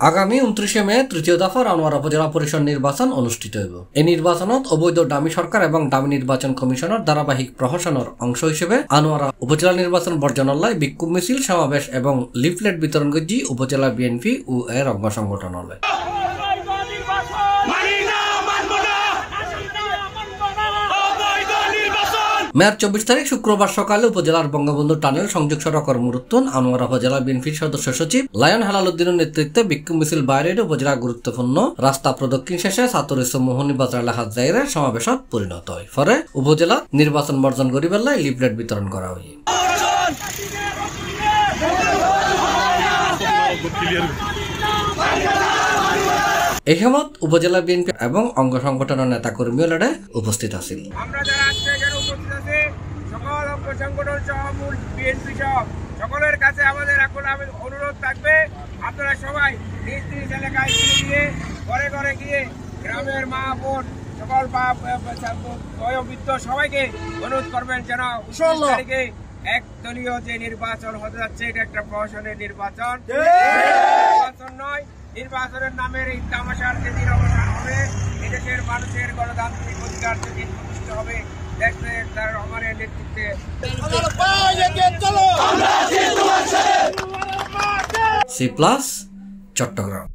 আগামী 29 মে তৃতীয় দফার আনোয়ারা উপজেলা পরিষদ নির্বাচন অনুষ্ঠিত হইব। এই নির্বাচনত অবৈধ ডামি সরকার এবং ডামি নির্বাচন কমিশনের ধারাবাহিক প্রহসনের অংশ হিসেবে আনোয়ারা উপজেলা নির্বাচন বর্জনালয় বিক্ষোভ মিছিল সমাবেশ এবং লিফলেট বিতরণ করছি উপজেলা বিএনপি ও এর অঙ্গ সংগঠনালয়। মেয়ার 24 তারিখ শুক্রবার সকালে উপজেলার বঙ্গবন্ধু টানেল সংযোগ সড়ক কর্মরুত্তন আনোয়ারা উপজেলা বিএনপির সদস্য সচিব লায়ন হেলাল উদ্দিনের নেতৃত্বে বিক্ষোভ মিছিল বাইরে উপজেলা গুরুত্বপূর্ণ রাস্তা প্রদক্ষিণ শেষে ছাত্র মোহনী বাজার এলাকার জায়গায় সমাবেশত পরিণত হয়। পরে উপজেলা নির্বাচন বর্জন করিবেলায় লিফলেট বিতরণ করা হয়। এই সময় উপজেলা বিএনপি এবং অঙ্গ সংগঠনের নেতা কর্মীরা উপস্থিত আছেন। সকলের কাছে আমাদের এখন অনুরোধ থাকবে, আপনারা সবাই নিজ নিজ এলাকায় গিয়ে ঘরে ঘরে গিয়ে গ্রামের মা বোন সকল বয়োবৃদ্ধ সবাইকে অনুরোধ করবেন যেন 19 তারিখে এক দলীয় যে নির্বাচন হতে যাচ্ছে এটা একটা প্রশাসনের নির্বাচন নয়। নির্বাচনের নামের এই তামাশার যেদিন অবসান হবে, এদেশের মানুষের গণতান্ত্রিক অধিকার যেদিন প্রতিষ্ঠিত হবে, দেশের তার রহমানের নেতৃত্বে সি প্লাস চট্টগ্রাম।